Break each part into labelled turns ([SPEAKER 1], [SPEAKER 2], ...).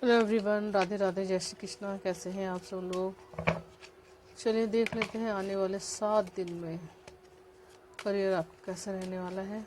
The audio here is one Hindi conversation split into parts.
[SPEAKER 1] हेलो एवरीवन, राधे राधे, जय श्री कृष्णा। कैसे हैं आप सब लोग? चलिए देख लेते हैं आने वाले 7 दिन में करियर आपका कैसा रहने वाला है।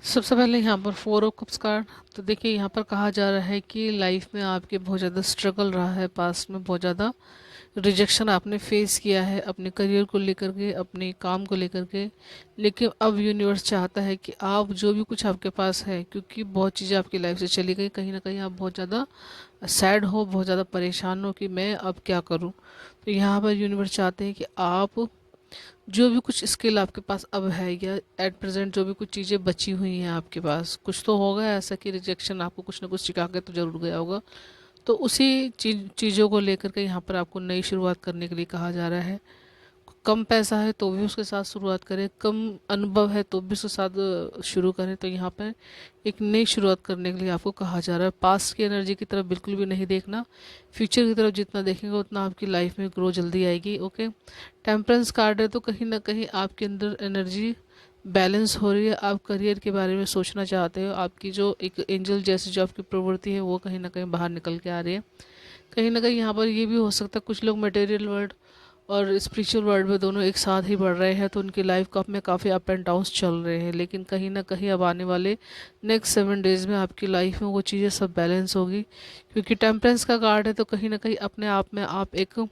[SPEAKER 1] सबसे पहले यहाँ पर 4 ऑफ कप्स कार्ड। तो देखिए यहाँ पर कहा जा रहा है कि लाइफ में आपके बहुत ज़्यादा स्ट्रगल रहा है, पास्ट में बहुत ज़्यादा रिजेक्शन आपने फेस किया है अपने करियर को लेकर के, अपने काम को लेकर के। लेकिन अब यूनिवर्स चाहता है कि आप जो भी कुछ आपके पास है, क्योंकि बहुत चीज़ें आपकी लाइफ से चली गई, कहीं ना कहीं आप बहुत ज़्यादा सैड हो, बहुत ज़्यादा परेशान हो कि मैं अब क्या करूं। तो यहाँ पर यूनिवर्स चाहते हैं कि आप जो भी कुछ स्किल आपके पास अब है, या एट प्रेजेंट जो भी कुछ चीज़ें बची हुई हैं आपके पास, कुछ तो होगा ऐसा कि रिजेक्शन आपको कुछ ना कुछ सिखा के तो ज़रूर गया होगा। तो उसी चीज़ों को लेकर के यहाँ पर आपको नई शुरुआत करने के लिए कहा जा रहा है। कम पैसा है तो भी उसके साथ शुरुआत करें, कम अनुभव है तो भी उसके साथ शुरू करें। तो यहाँ पर एक नई शुरुआत करने के लिए आपको कहा जा रहा है। पास्ट की एनर्जी की तरफ बिल्कुल भी नहीं देखना, फ्यूचर की तरफ जितना देखेंगे उतना आपकी लाइफ में ग्रो जल्दी आएगी। ओके, टेम्परेंस कार्ड है, तो कहीं ना कहीं आपके अंदर एनर्जी बैलेंस हो रही है। आप करियर के बारे में सोचना चाहते हो, आपकी जो एक एंजल जैसी जो आपकी प्रवृत्ति है वो कहीं ना कहीं बाहर निकल के आ रही है। कहीं ना कहीं यहाँ पर ये भी हो सकता है कुछ लोग मटेरियल वर्ल्ड और स्पिरिचुअल वर्ल्ड में दोनों एक साथ ही बढ़ रहे हैं, तो उनकी लाइफ का में काफ़ी अप एंड डाउन्स चल रहे हैं। लेकिन कहीं ना कहीं अब आने वाले नेक्स्ट 7 डेज़ में आपकी लाइफ में वो चीज़ें सब बैलेंस होगी, क्योंकि टेम्परेंस का कार्ड है। तो कहीं ना कहीं अपने आप में आप एक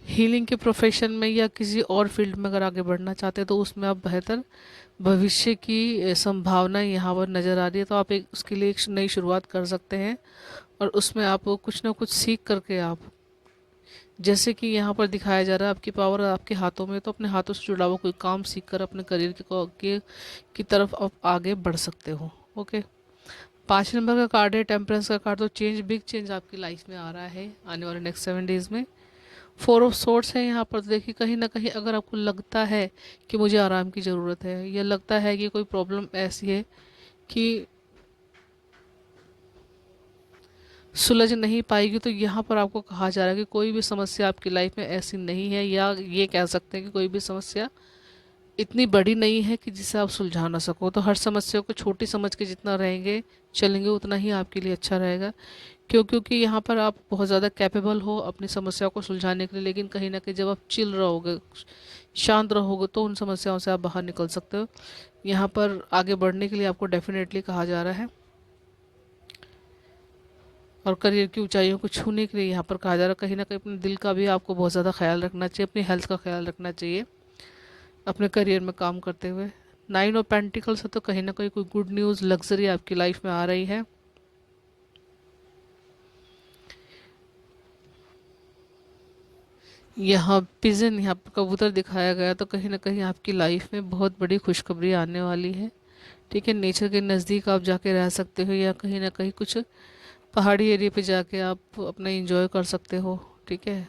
[SPEAKER 1] हीलिंग के प्रोफेशन में या किसी और फील्ड में अगर आगे बढ़ना चाहते हैं तो उसमें आप बेहतर भविष्य की संभावना यहाँ पर नज़र आ रही है। तो आप एक उसके लिए एक नई शुरुआत कर सकते हैं, और उसमें आप कुछ ना कुछ सीख करके आप, जैसे कि यहाँ पर दिखाया जा रहा है आपकी पावर आपके हाथों में, तो अपने हाथों से जुड़ा हुआ कोई काम सीख कर अपने करियर की तरफ आप आगे बढ़ सकते हो। ओके, 5 नंबर का कार्ड है टेम्परेंस का कार्ड। तो चेंज, बिग चेंज आपकी लाइफ में आ रहा है आने वाले नेक्स्ट 7 डेज़ में। 4 ऑफ सोर्ट्स है यहाँ पर। तो देखिए कहीं ना कहीं अगर आपको लगता है कि मुझे आराम की ज़रूरत है, या लगता है कि कोई प्रॉब्लम ऐसी है कि सुलझ नहीं पाएगी, तो यहाँ पर आपको कहा जा रहा है कि कोई भी समस्या आपकी लाइफ में ऐसी नहीं है, या ये कह सकते हैं कि कोई भी समस्या इतनी बड़ी नहीं है कि जिसे आप सुलझा ना सको। तो हर समस्या को छोटी समझ के जितना रहेंगे चलेंगे उतना ही आपके लिए अच्छा रहेगा। क्योंकि यहाँ पर आप बहुत ज़्यादा कैपेबल हो अपनी समस्या को सुलझाने के लिए। लेकिन कहीं ना कहीं जब आप चिल रहोगे, शांत रहोगे, तो उन समस्याओं से आप बाहर निकल सकते हो। यहाँ पर आगे बढ़ने के लिए आपको डेफिनेटली कहा जा रहा है, और करियर की ऊंचाइयों को छूने के लिए यहाँ पर कहा जा रहा है। कहीं ना कहीं अपने दिल का भी आपको बहुत ज़्यादा ख्याल रखना चाहिए, अपनी हेल्थ का ख्याल रखना चाहिए अपने करियर में काम करते हुए। 9 ऑफ पेंटिकल्स है, तो कहीं ना कहीं कोई गुड न्यूज़, लग्जरी आपकी लाइफ में आ रही है। यहाँ पिजन, यहाँ पर कबूतर दिखाया गया, तो कहीं ना कहीं आपकी लाइफ में बहुत बड़ी खुशखबरी आने वाली है। ठीक है, नेचर के नज़दीक आप जाके रह सकते हो, या कहीं ना कहीं कुछ पहाड़ी एरिया पे जाके आप अपना इंजॉय कर सकते हो। ठीक है,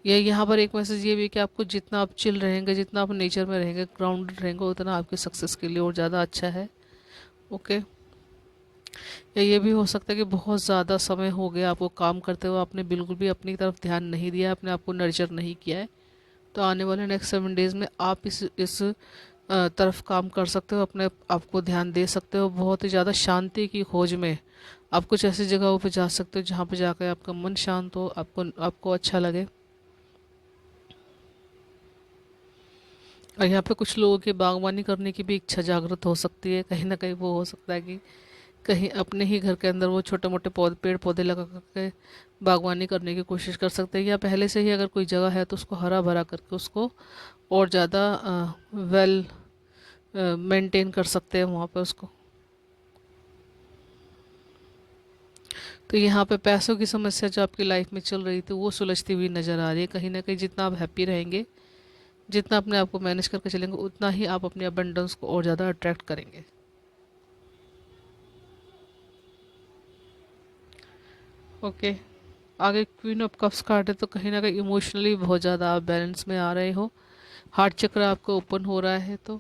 [SPEAKER 1] या यहाँ पर एक मैसेज ये भी है कि आपको जितना आप चिल रहेंगे, जितना आप नेचर में रहेंगे, ग्राउंडेड रहेंगे, उतना आपके सक्सेस के लिए और ज़्यादा अच्छा है। ओके, या ये भी हो सकता है कि बहुत ज़्यादा समय हो गया आपको काम करते हुए, आपने बिल्कुल भी अपनी तरफ ध्यान नहीं दिया, अपने आप को नर्चर नहीं किया है। तो आने वाले नेक्स्ट 7 डेज़ में आप इस तरफ काम कर सकते हो, अपने आप को ध्यान दे सकते हो। बहुत ही ज़्यादा शांति की खोज में आप कुछ ऐसी जगहों पे जा सकते हो जहाँ पे जाकर आपका मन शांत हो, आपको आपको अच्छा लगे। और यहाँ पे कुछ लोगों की बागवानी करने की भी इच्छा जागृत हो सकती है। कहीं ना कहीं वो हो सकता है कि कहीं अपने ही घर के अंदर वो छोटे मोटे पेड़ पौधे लगा करके बागवानी करने की कोशिश कर सकते हैं, या पहले से ही अगर कोई जगह है तो उसको हरा भरा करके उसको और ज़्यादा वेल मेंटेन कर सकते हैं वहाँ पे उसको। तो यहाँ पे पैसों की समस्या जो आपकी लाइफ में चल रही थी वो सुलझती हुई नज़र आ रही है। कहीं ना कहीं जितना आप हैप्पी रहेंगे, जितना अपने आप को मैनेज करके चलेंगे, उतना ही आप अपने अबंडेंस को और ज़्यादा अट्रैक्ट करेंगे। ओके, आगे क्वीन ऑफ कप्स कार्ड है, तो कहीं ना कहीं इमोशनली बहुत ज़्यादा आप बैलेंस में आ रहे हो, हार्ट चक्र आपको ओपन हो रहा है। तो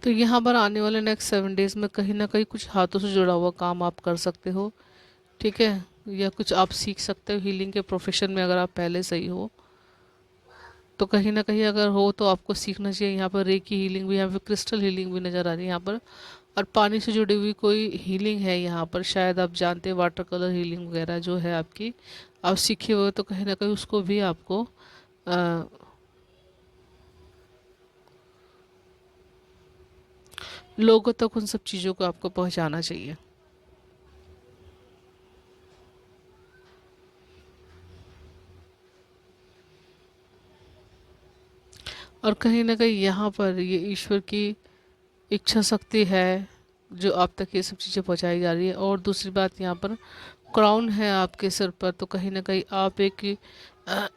[SPEAKER 1] यहाँ पर आने वाले नेक्स्ट 7 डेज में कहीं ना कहीं कुछ हाथों से जुड़ा हुआ काम आप कर सकते हो, ठीक है, या कुछ आप सीख सकते हो हीलिंग के प्रोफेशन में, अगर आप पहले सही हो तो कहीं ना कहीं अगर हो तो आपको सीखना चाहिए। यहाँ पर रेकी हीलिंग भी, यहाँ पर क्रिस्टल हीलिंग भी नज़र आ रही है यहाँ पर, और पानी से जुड़ी हुई कोई हीलिंग है यहाँ पर, शायद आप जानते हैं वाटर कलर हीलिंग वगैरह जो है आपकी, आप सीखे हुए, तो कहीं ना कहीं उसको भी आपको अ, लोगों तक उन सब चीज़ों को आपको पहुँचाना चाहिए। और कहीं ना कहीं यहाँ पर ये ईश्वर की इच्छा शक्ति है जो आप तक ये सब चीज़ें पहुँचाई जा रही है। और दूसरी बात, यहाँ पर क्राउन है आपके सिर पर, तो कहीं ना कहीं आप एक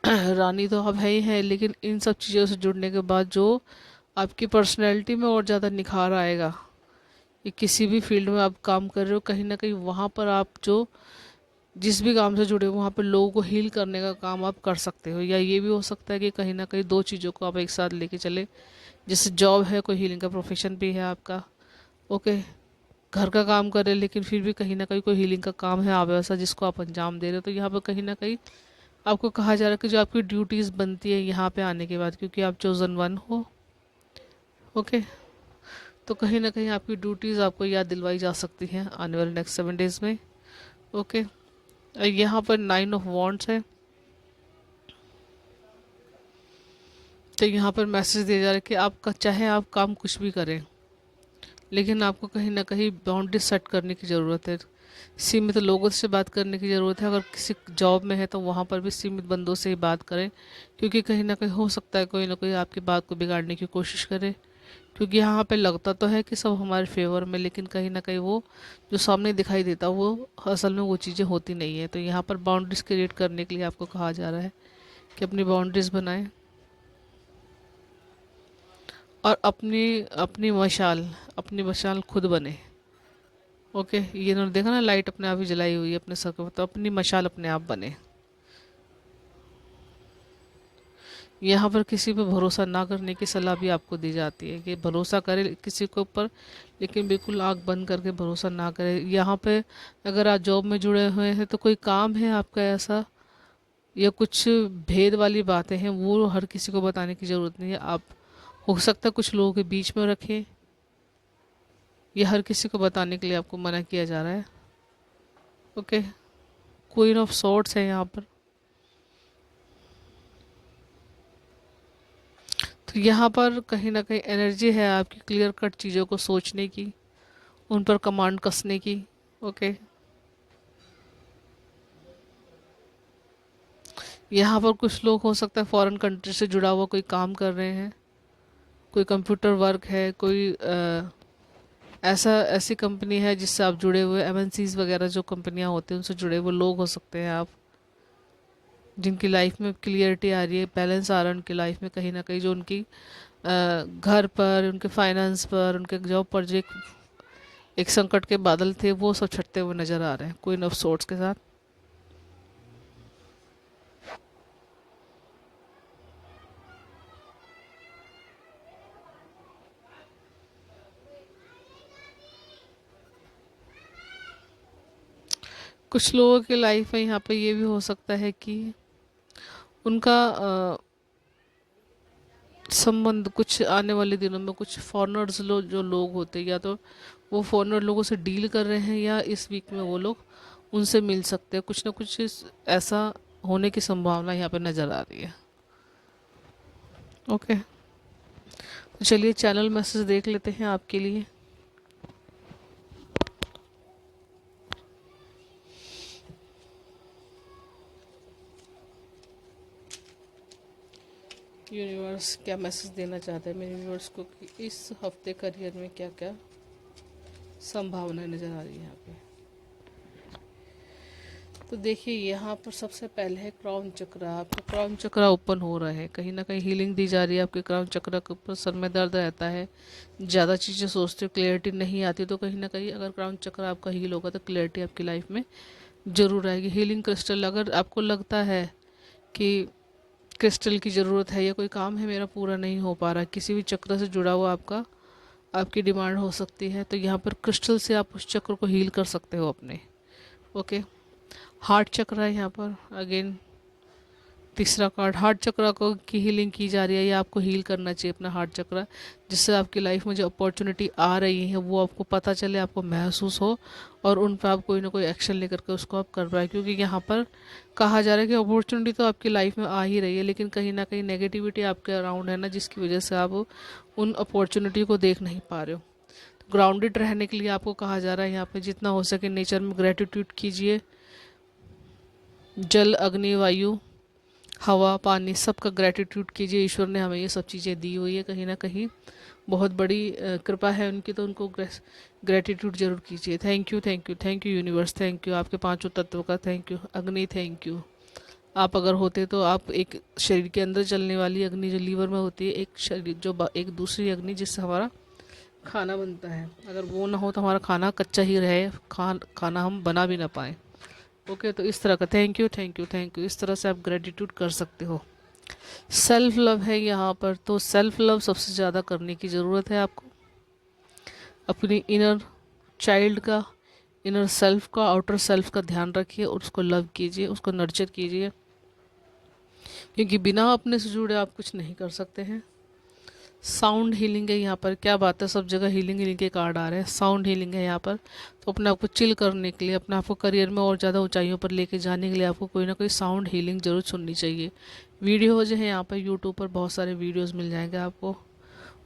[SPEAKER 1] रानी तो आप है ही हैं, लेकिन इन सब चीज़ों से जुड़ने के बाद जो आपकी पर्सनैलिटी में और ज़्यादा निखार आएगा, ये किसी भी फील्ड में आप काम कर रहे हो, कहीं ना कहीं वहाँ पर आप जो जिस भी काम से जुड़े हो वहाँ पर लोगों को हील करने का काम आप कर सकते हो। या ये भी हो सकता है कि कहीं ना कहीं दो चीज़ों को आप एक साथ लेके चले, जैसे जॉब है, कोई हीलिंग का प्रोफेशन भी है आपका, ओके, घर का काम करे लेकिन फिर भी कहीं ना कहीं कोई हीलिंग का काम है आप ऐसा जिसको आप अंजाम दे रहे हो, तो यहाँ पर कहीं ना कहीं आपको कहा जा रहा है कि जो आपकी ड्यूटीज़ बनती है यहाँ पे आने के बाद, क्योंकि आप चोजन वन हो, ओके, तो कहीं ना कहीं आपकी ड्यूटीज़ आपको याद दिलवाई जा सकती हैं आने वाले नेक्स्ट 7 डेज़ में, ओके। यहाँ पर 9 ऑफ वॉन्ड्स है, तो यहाँ पर मैसेज दिया जा रहा है कि आपका चाहे आप काम कुछ भी करें, लेकिन आपको कहीं ना कहीं बाउंड्री सेट करने की ज़रूरत है, सीमित लोगों से बात करने की ज़रूरत है। अगर किसी जॉब में है तो वहाँ पर भी सीमित बंदों से ही बात करें, क्योंकि कहीं ना कहीं हो सकता है कोई ना कोई आपकी बात को बिगाड़ने की कोशिश करे, क्योंकि यहाँ पे लगता तो है कि सब हमारे फेवर में, लेकिन कहीं ना कहीं वो जो सामने दिखाई देता वो असल में वो चीज़ें होती नहीं है। तो यहाँ पर बाउंड्रीज क्रिएट करने के लिए आपको कहा जा रहा है कि अपनी बाउंड्रीज बनाएं और अपनी अपनी मशाल खुद बने, ओके। ये इन्होंने देखा ना, लाइट अपने आप ही जलाई हुई है अपने सर के, तो अपनी मशाल अपने आप बने। यहाँ पर किसी पे भरोसा ना करने की सलाह भी आपको दी जाती है कि भरोसा करे किसी के ऊपर, लेकिन बिल्कुल आँख बंद करके भरोसा ना करे। यहाँ पे अगर आप जॉब में जुड़े हुए हैं तो कोई काम है आपका ऐसा, या कुछ भेद वाली बातें हैं, वो हर किसी को बताने की ज़रूरत नहीं है। आप हो सकता है कुछ लोगों के बीच में रखें, ये हर किसी को बताने के लिए आपको मना किया जा रहा है, ओके। क्वीन ऑफ सॉर्ड्स है यहाँ पर, तो यहाँ पर कहीं ना कहीं एनर्जी है आपकी क्लियर कट चीज़ों को सोचने की, उन पर कमांड कसने की, ओके। यहाँ पर कुछ लोग हो सकता है फॉरेन कंट्री से जुड़ा हुआ कोई काम कर रहे हैं, कोई कंप्यूटर वर्क है, कोई ऐसा ऐसी कंपनी है जिससे आप जुड़े हुए, एमएनसीज वगैरह जो कंपनियां होती हैं उनसे जुड़े हुए लोग हो सकते हैं आप, जिनकी लाइफ में क्लियरिटी आ रही है, बैलेंस आ रहा है उनकी लाइफ में, कहीं ना कहीं जो उनकी घर पर, उनके फाइनेंस पर, उनके जॉब पर जो एक संकट के बादल थे वो सब छटते हुए नजर आ रहे हैं क्वीन ऑफ सोर्ट्स के साथ। कुछ लोगों की लाइफ में यहाँ पे ये भी हो सकता है कि उनका संबंध कुछ आने वाले दिनों में कुछ फॉरेनर्स जो लोग होते हैं, या तो वो फॉरेनर लोगों से डील कर रहे हैं, या इस वीक में वो लोग उनसे मिल सकते हैं, कुछ ना कुछ ऐसा होने की संभावना यहाँ पे नज़र आ रही है, ओके। तो चलिए चैनल मैसेज देख लेते हैं आपके लिए। यूनिवर्स क्या मैसेज देना चाहता है मेरे यूनिवर्स को कि इस हफ्ते करियर में क्या क्या संभावनाएं नज़र आ रही है यहाँ पे। तो देखिए यहाँ पर सबसे पहले है क्राउन चक्र। आपका क्राउन चक्र ओपन हो रहा है, कहीं ना कहीं हीलिंग दी जा रही है। आपके क्राउन चक्र के ऊपर सर में दर्द रहता है, ज़्यादा चीज़ें सोचते हो, क्लैरिटी नहीं आती, तो कहीं ना कहीं अगर क्राउन चक्र आपका हील होगा तो क्लैरिटी आपकी लाइफ में ज़रूर आएगी। हीलिंग क्रिस्टल, अगर आपको लगता है कि क्रिस्टल की ज़रूरत है या कोई काम है मेरा पूरा नहीं हो पा रहा, किसी भी चक्र से जुड़ा हुआ आपकी डिमांड हो सकती है, तो यहाँ पर क्रिस्टल से आप उस चक्र को हील कर सकते हो अपने। ओके, हार्ट चक्र है यहाँ पर। अगेन तीसरा कार्ड, हार्ट चक्र को की हीलिंग की जा रही है, या आपको हील करना चाहिए अपना हार्ट चक्र, जिससे आपकी लाइफ में जो अपॉर्चुनिटी आ रही है वो आपको पता चले, आपको महसूस हो, और उन पर आप कोई ना कोई एक्शन लेकर के उसको आप कर पाए। क्योंकि यहाँ पर कहा जा रहा है कि अपॉर्चुनिटी तो आपकी लाइफ में आ ही रही है, लेकिन कहीं ना कहीं नेगेटिविटी आपके अराउंड है ना, जिसकी वजह से आप उन अपॉर्चुनिटी को देख नहीं पा रहे हो। तो ग्राउंडेड रहने के लिए आपको कहा जा रहा है यहाँ पे जितना हो सके नेचर में ग्रेटिट्यूड कीजिए। जल, अग्नि, वायु, हवा, पानी, सबका ग्रेटिट्यूड कीजिए। ईश्वर ने हमें ये सब चीज़ें दी हुई है, कहीं ना कहीं बहुत बड़ी कृपा है उनकी, तो उनको ग्रेटिट्यूड जरूर कीजिए। Thank you, thank you, thank you universe, thank you आपके पांचों तत्वों का, थैंक यू अग्नि, थैंक यू। आप अगर होते तो आप एक शरीर के अंदर चलने वाली अग्नि जो लीवर में होती है, एक शरीर जो एक दूसरी अग्नि जिससे हमारा खाना बनता है, अगर वो ना हो तो हमारा खाना कच्चा ही रहे, खाना हम बना भी ना पाए। ओके, तो इस तरह का thank you, thank you, thank you, इस तरह से आप ग्रेटिट्यूड कर सकते हो। सेल्फ लव है यहाँ पर, तो सेल्फ लव सबसे ज़्यादा करने की ज़रूरत है आपको। अपनी इनर चाइल्ड का, इनर सेल्फ का, आउटर सेल्फ का ध्यान रखिए और उसको लव कीजिए, उसको नर्चर कीजिए, क्योंकि बिना अपने से जुड़े आप कुछ नहीं कर सकते हैं। साउंड हीलिंग है यहाँ पर, क्या बात है, सब जगह हीलिंग हीलिंग के कार्ड आ रहे हैं। साउंड हीलिंग है यहाँ पर, तो अपने आप को चिल करने के लिए, अपने आप को करियर में और ज़्यादा ऊंचाइयों पर लेके जाने के लिए आपको कोई ना कोई साउंड हीलिंग जरूर सुननी चाहिए। वीडियो जो है यहाँ पर यूट्यूब पर बहुत सारे वीडियोज़ मिल जाएंगे आपको,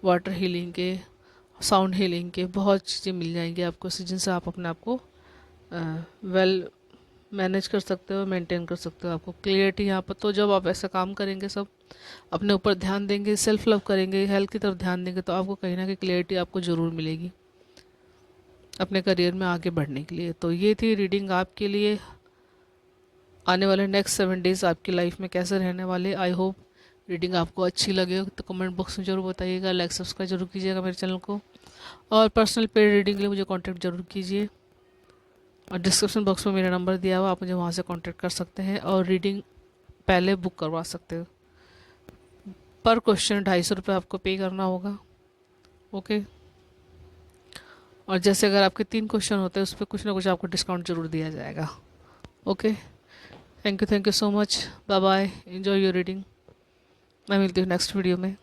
[SPEAKER 1] वाटर हीलिंग के, साउंड हीलिंग के, बहुत चीज़ें मिल जाएंगी आपको, जिनसे आप अपने आप को वेल मैनेज कर सकते हो, मेंटेन कर सकते हो। आपको क्लियरिटी यहाँ पर, तो जब आप ऐसा काम करेंगे, सब अपने ऊपर ध्यान देंगे, सेल्फ लव करेंगे, हेल्थ की तरफ ध्यान देंगे, तो आपको कहीं ना कहीं क्लियरिटी आपको ज़रूर मिलेगी अपने करियर में आगे बढ़ने के लिए। तो ये थी रीडिंग आपके लिए। आने वाले नेक्स्ट 7 डेज़ आपकी लाइफ में कैसे रहने वाले, आई होप रीडिंग आपको अच्छी लगे, तो कमेंट बॉक्स में ज़रूर बताइएगा, लाइक सब्सक्राइब जरूर कीजिएगा मेरे चैनल को, और पर्सनल पेड रीडिंग के लिए मुझे कॉन्टैक्ट जरूर कीजिए, और डिस्क्रिप्शन बॉक्स में मेरा नंबर दिया हुआ, आप मुझे वहाँ से कॉन्टैक्ट कर सकते हैं और रीडिंग पहले बुक करवा सकते हो। पर क्वेश्चन 250 रुपये आपको पे करना होगा। ओके, और जैसे अगर आपके 3 क्वेश्चन होते हैं उस पर कुछ ना कुछ आपको डिस्काउंट जरूर दिया जाएगा। Okay, thank you so much, bye bye, enjoy your reading. मैं मिलती हूँ नेक्स्ट वीडियो में।